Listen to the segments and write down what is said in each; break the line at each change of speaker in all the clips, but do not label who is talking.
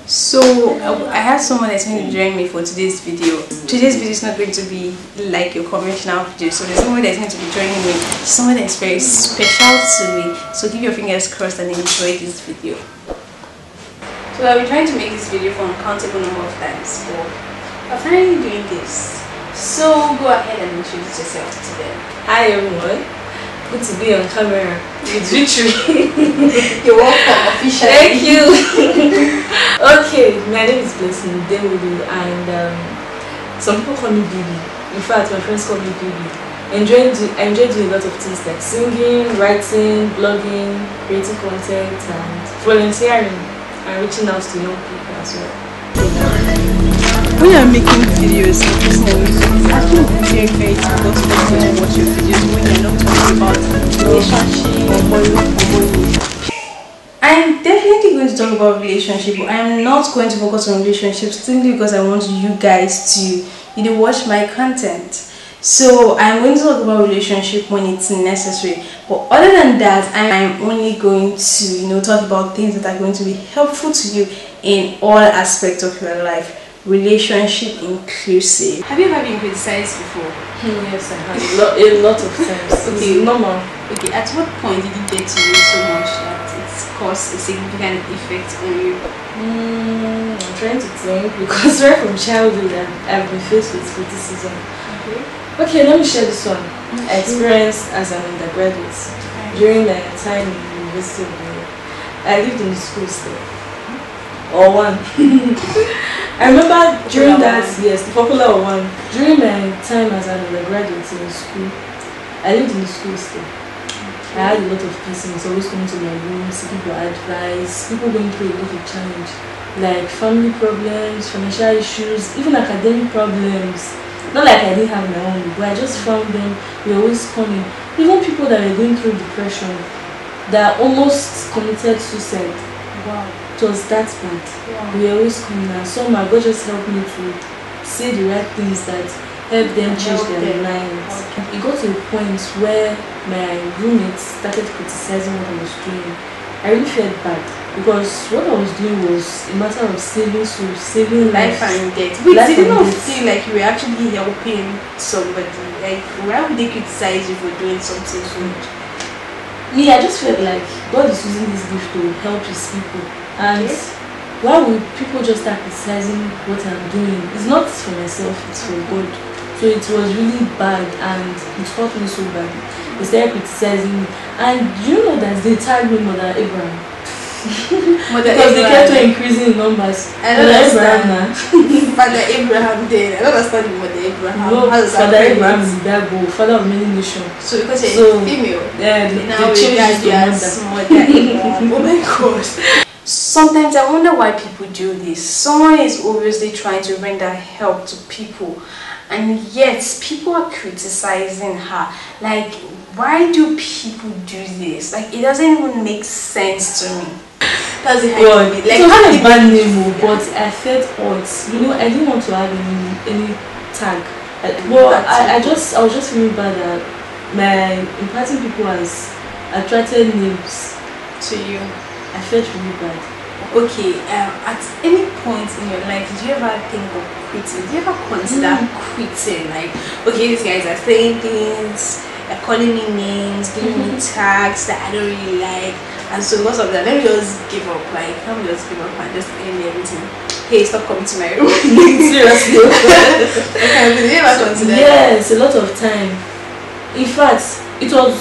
So I have someone that's going to join me for today's video. Today's video is not going to be like your conventional video. So there's someone that's going to be joining me. Someone that's very special to me. So keep your fingers crossed and enjoy this video. So I've been trying to make this video for an uncountable number of times, but I'm finally doing this. So go ahead and introduce yourself to them.
Hi everyone. Good to be on camera with Victory.
You're welcome officially.
Thank you. Okay, my name is Blessing Dewulu and some people call me Bibi. In fact, my friends call me Bibi. I enjoy doing a lot of things like singing, writing, blogging, creating content and volunteering and reaching out to young people as well.
When you're making videos and posting on YouTube, it's actually very, very difficult to watch your videos when you're not talking about relationship or money. I'm definitely going to talk about relationship, but I'm not going to focus on relationships simply because I want you guys to watch my content. So I'm going to talk about relationship when it's necessary, but other than that, I'm only going to talk about things that are going to be helpful to you in all aspects of your life, relationship inclusive. Have you ever been criticized before?
Yes, I have a lot of times.
Okay,
it's normal.
Okay, at what point did it get to you so much that it's caused a significant effect on you?
I'm trying to think because right from childhood I've been faced with criticism. Okay, let me share this one. I experienced as an undergraduate during my time in the University of Benin. I lived in the school still. Or one. I remember during that, yes, the popular one. During my time as an undergraduate in school, I lived in the school still. I had a lot of persons always coming to my room, seeking for advice, people going through a lot of challenge, like family problems, financial issues, even academic problems. Not like I didn't have my own, but I just found them, they were always coming. Even people that were going through depression, that almost committed suicide.
Wow.
It was that bad.
Wow.
We were always coming out. Somehow God just helped me to say the right things that help them change their minds. It got to a point where my roommates started criticizing what I was doing. I really felt bad because what I was doing was a matter of saving souls, saving
life and death. Wait, did you not feel like you were actually helping somebody? Like, why would they criticize you for doing something good?
Me, I just felt like God is using this gift to help His people. And why would people just start criticizing what I'm doing? It's not for myself, it's for God. So it was really bad and it hurt me so bad. They started criticizing me. And you know that they tagged me Mother Abraham. Because they kept on increasing in numbers.
I don't understand. Father Abraham did. I don't understand Mother Abraham.
No, Father Abraham is the Bible, father of many nations.
So because you're female,
yeah,
now we changed to Mother Abraham. Oh my God. Sometimes I wonder why people do this. Someone is obviously trying to render help to people, and yet people are criticizing her. Like, why do people do this? Like, it doesn't even make sense to me. That's the
well,
like,
it wasn't a bad name, but I felt odd. I didn't want to have any tag. I was just feeling bad that my impacting people has attracted names
to you.
I felt really bad.
Okay, at any point in your life, did you ever think of quitting? Did you ever consider quitting? Like, okay, these guys are saying things, they're calling me names, giving me tags that I don't really like, and so because of that, let me just give up. Like, let me just give up and just end everything. Hey, stop coming to my room. Seriously. Okay, did you ever consider that?
Yes, a lot of time. In fact, it was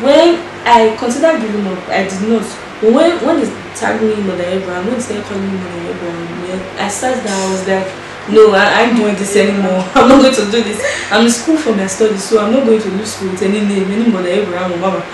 when I considered giving up, I did not. But when they tagged me Mother Abraham, when they started calling me Mother Abraham, I sat down, I was like, no, I ain't doing this anymore. I'm not going to do this. I'm in school for my studies, so I'm not going to leave school with any name, any Mother Abraham or Mama.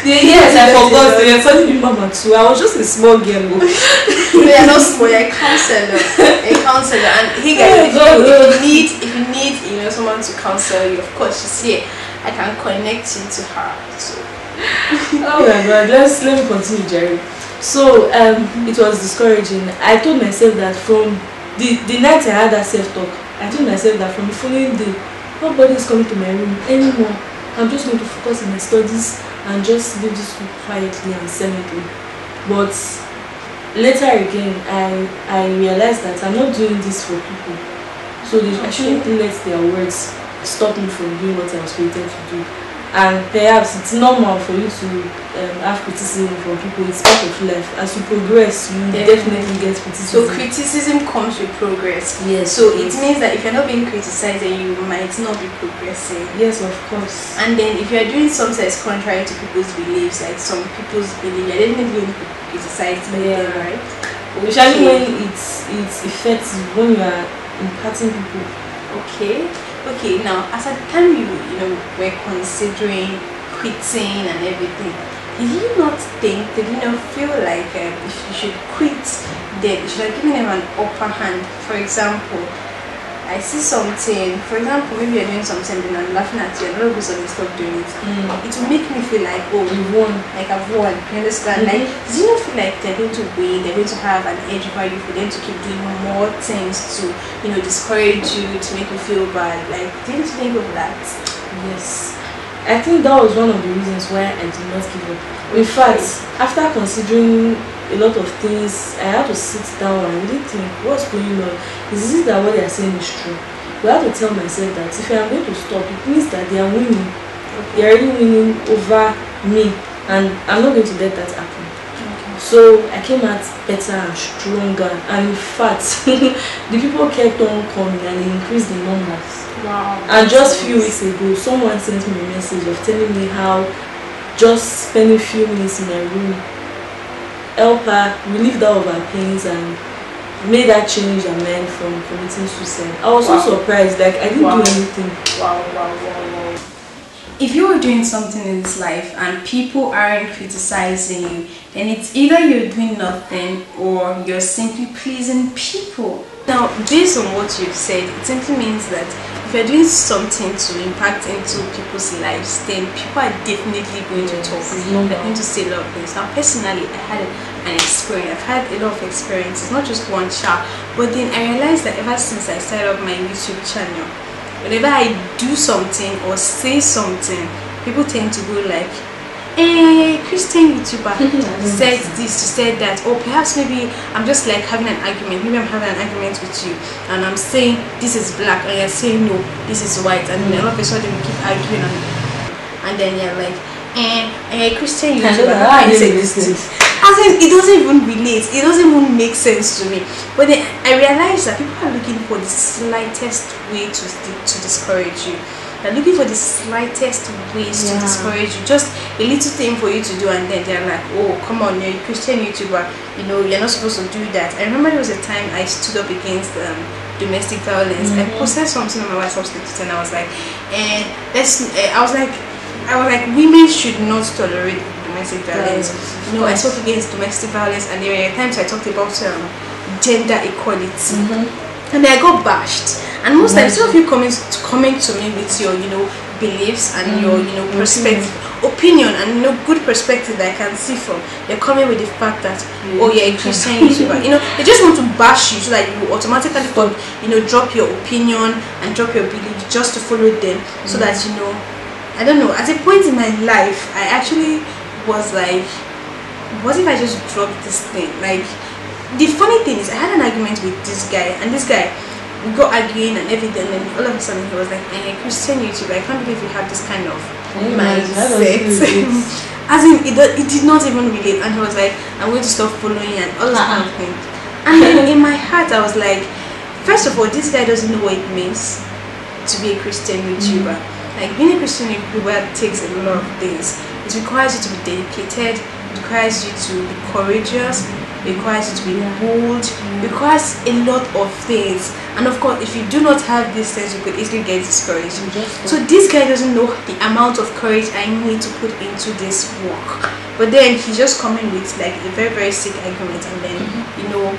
Yes, I forgot. They were calling me Mama too. I was just a small girl.
You are not small, you're a counselor. A counselor. And hey guys, if you need someone to counsel you, of course she's here. I can connect you to her. So
oh my God, let me continue, Jerry. So it was discouraging. I told myself that from the night I had that self-talk, I told myself that from the following day, nobody is coming to my room anymore. I'm just going to focus on my studies and just leave this school quietly and silently. But later again, I realized that I'm not doing this for people. So I shouldn't let their words stop me from doing what I was created to do. And perhaps it's normal for you to have criticism from people. It's part of life. As you progress, you definitely get criticism.
So criticism comes with progress.
Yes.
So it means that if you're not being criticized, then you might not be progressing.
Yes, of course.
And then if you're doing something that's contrary to people's beliefs, like some people's belief, you're definitely going to be criticized by them, right?
Especially when it's effective, when you are impacting people.
Okay, now as at the time you were considering quitting and everything, did you not feel like if you should quit, then you should have given them an upper hand? For example, I see something, for example, maybe you're doing something and I'm laughing at you and all of a sudden stop doing it. It will make me feel like, oh,
you won.
Like I've won. You understand? Like, do you not feel like they're going to win, they're going to have an edge over you for them to keep doing more things to, discourage you, to make you feel bad? Like, didn't you think of that?
Yes. I think that was one of the reasons why I did not give up. In fact, after considering a lot of things, I had to sit down and really think, what's going on? Is it that what they are saying is true? We have to tell myself that if I am going to stop, it means that they are winning. They are already winning over me, and I'm not going to let that happen. So I came out better and stronger, and in fact, the people kept on coming and they increased the numbers.
Wow.
And just a few weeks ago, someone sent me a message of telling me how just spending a few minutes in my room help her relieve all of her pains and made her change her mind from committing suicide. I was so surprised, like I didn't do anything.
Wow. If you are doing something in this life and people aren't criticizing you, then it's either you're doing nothing or you're simply pleasing people. Now, based on what you've said, it simply means that if you're doing something to impact into people's lives, then people are definitely going to talk. They're going to say a lot of things. Now, personally, I had an experience. I've had a lot of experiences, not just one shot, but then I realized that ever since I started up my YouTube channel, whenever I do something or say something, people tend to go like, Christian YouTuber said this, said that, or perhaps maybe I'm just like having an argument. Maybe I'm having an argument with you and I'm saying this is black and you're saying no, this is white, and then all of a sudden we keep arguing and then you're like, Christian YouTuber, how I say this? As in, it doesn't even relate, it doesn't even make sense to me. But then I realized that people are looking for the slightest way to discourage you. They're looking for the slightest ways to discourage you. Just a little thing for you to do, and then they're like, oh, come on, you're a Christian YouTuber, you're not supposed to do that. I remember there was a time I stood up against domestic violence. I posted something on my WhatsApp status and I was like, I was like, women should not tolerate domestic violence. I spoke against domestic violence, and there were times I talked about gender equality, and I got bashed. And most times, instead of you coming to me with your beliefs and your perspective, opinion, and good perspective that I can see from, they're coming with the fact that you're a Christian YouTuber. They just want to bash you so that you automatically drop your opinion and drop your belief just to follow them, so that I don't know, at a point in my life I actually was like, what if I just dropped this thing? Like, the funny thing is, I had an argument with this guy, and this guy, we got arguing and everything, and then all of a sudden he was like, Christian YouTuber, I can't believe you have this kind of mindset. As in, it did not even relate. And he was like, I'm going to stop following and all that kind of thing. And then in my heart I was like, first of all, this guy doesn't know what it means to be a Christian YouTuber. Like, being a Christian YouTuber takes a lot of things. It requires you to be dedicated, it requires you to be courageous, it requires you to be bold, it requires a lot of things. And of course, if you do not have these things, you could easily get discouraged. So this guy doesn't know the amount of courage I need to put into this work. But then he's just coming with like a very, very sick argument, and then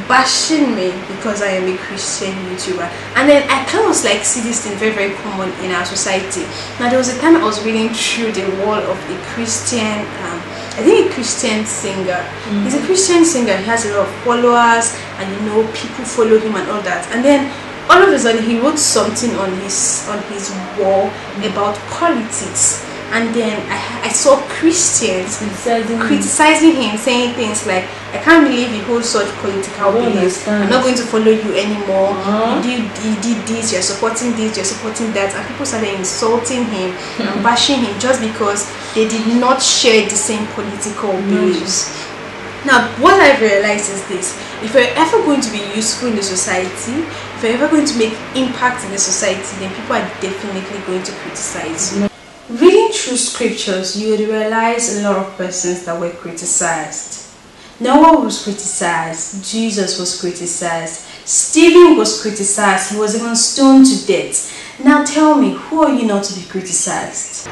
bashing me because I am a Christian YouTuber. And then I kind of like see this thing very, very common in our society. Now, there was a time I was reading through the wall of a Christian, I think a Christian singer. He's a Christian singer. He has a lot of followers, and people follow him and all that. And then all of a sudden he wrote something on his wall about politics. and then I saw Christians criticizing him, saying things like, I can't believe you hold such political beliefs, I'm not going to follow you anymore, you did this, you're supporting this, you're supporting that, and people started insulting him and bashing him just because they did not share the same political beliefs. Now, what I've realized is this: if you're ever going to be useful in the society, if you're ever going to make impact in the society, then people are definitely going to criticize you. Reading through scriptures, you would realize a lot of persons that were criticized. Noah was criticized, Jesus was criticized, Stephen was criticized, he was even stoned to death. Now tell me, who are you not to be criticized?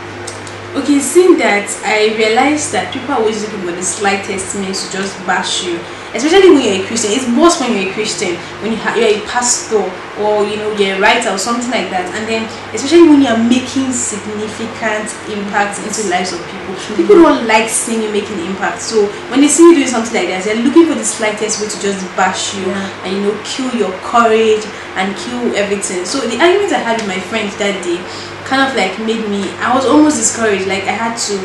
Okay, seeing that, I realized that people are always looking for the slightest means to just bash you, especially when you're a Christian. It's worse when you're a Christian, when you're a pastor, or you're a writer or something like that, and then especially when you're making significant impact into the lives of people. People don't like seeing you making impact, so when they see you doing something like that, they're looking for the slightest way to just bash you and kill your courage and kill everything. So the argument I had with my friends that day kind of like made me, I was almost discouraged. Like I had to,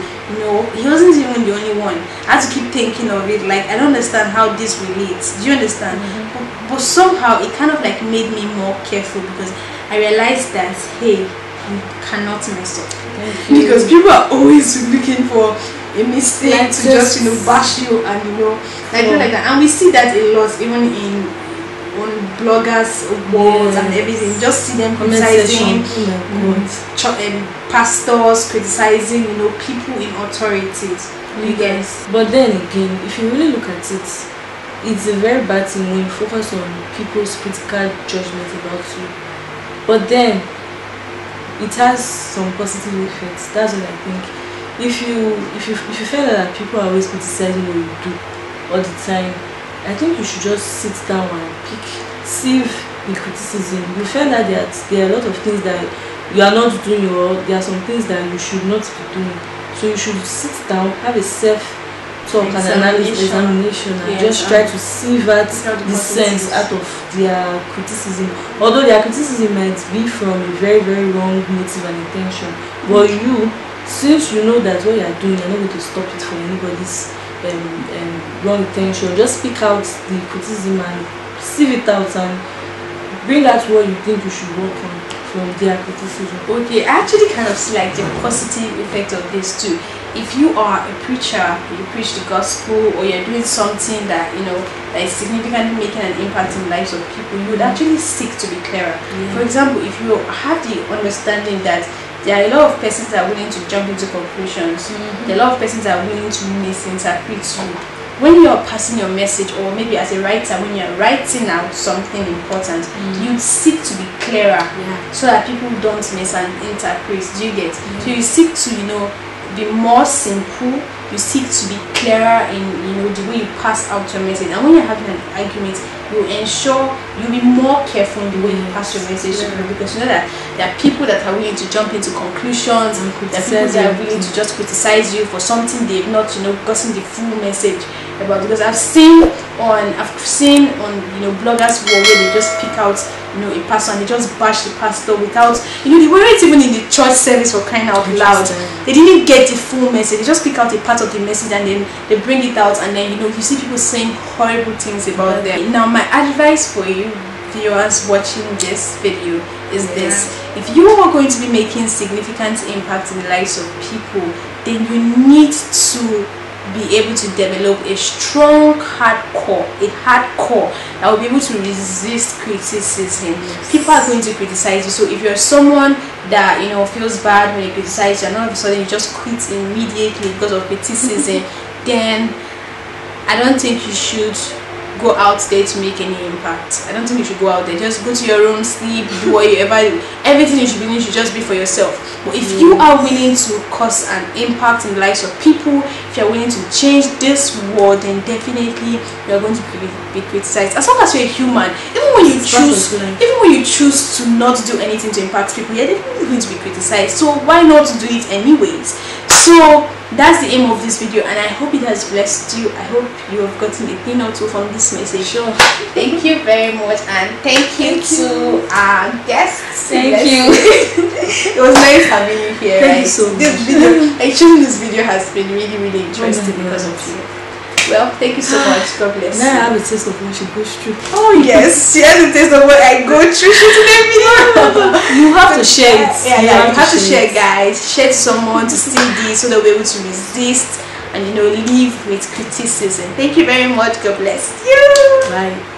he wasn't even the only one. I had to keep thinking of it, like I don't understand how this relates. Do you understand? But somehow it kind of like made me more careful, because I realized that, hey, you cannot mess up, because people are always looking for a mistake to just bash you and like that. And we see that a lot even on bloggers walls and everything. Just see them criticizing pastors, criticizing people in authorities. You guys.
But then again, if you really look at it, it's a very bad thing when you focus on people's critical judgment about you. But then it has some positive effects. That's what I think. If you feel that people are always criticizing what you do all the time, I think you should just sit down and sieve the criticism. You feel that there are a lot of things that you are not doing, or there are some things that you should not be doing. So you should sit down, have a self-talk and examination, and just try to sieve out the sense out of their criticism. Although their criticism might be from a very, very wrong motive and intention, but you, since you know that what you are doing, you're not going to stop it for anybody's wrong intention. Just speak out the criticism and sieve it out and bring out what you think you should work on from their criticism.
Okay, I actually kind of see like the positive effect of this too. If you are a preacher, you preach the gospel, or you're doing something that that is significantly making an impact in the lives of people, you would actually seek to be clearer. For example, if you have the understanding that there are a lot of persons that are willing to jump into conclusions, there are a lot of persons that are willing to misinterpret you. When you're passing your message, or maybe as a writer, when you're writing out something important, you seek to be clearer, so that people don't misinterpret. Do you get? So you seek to be more simple. You seek to be clearer in the way you pass out your message. And when you're having an argument, you ensure you'll be more careful in the way you pass your message to people, because you know that there are people that are willing to jump into conclusions, there are people that are willing to just criticize you for something they've not gotten the full message about. Because I've seen on bloggers where they just pick out a pastor and they just bash the pastor without they weren't even in the church service for crying out loud. They didn't get the full message. They just pick out a part of the message and then they bring it out, and then you see people saying horrible things about them. Now my advice for you viewers watching this video is this: if you are going to be making significant impact in the lives of people, then you need to be able to develop a strong hardcore that will be able to resist criticism. People are going to criticize you, so if you're someone that feels bad when you criticize you, and all of a sudden you just quit immediately because of criticism, then I don't think you should go out there to make any impact. I don't think you should go out there. Just go to your room, sleep, do whatever. Everything you should be doing should just be for yourself. But if you are willing to cause an impact in the lives of people, if you're willing to change this world, then definitely you're going to be criticized. As long as you're a human, even when you choose to not do anything to impact people, you're definitely going to be criticized. So why not do it anyways? So that's the aim of this video, and I hope it has blessed you. I hope you have gotten a thing or two from this message.
Sure.
Thank you very much, and thank you to our guests.
Thank you.
It was nice having you here.
Thank you so much.
This video, actually, this video has been really, really interesting because of you. Well, thank you so much. God bless you.
Now I have a taste of what she goes through.
Oh yes, she has a taste of what I go through shooting a video.
You have to share it.
You have to share, guys. Share to someone to see this so they'll be able to resist and live with criticism. Thank you very much. God bless you.
Bye.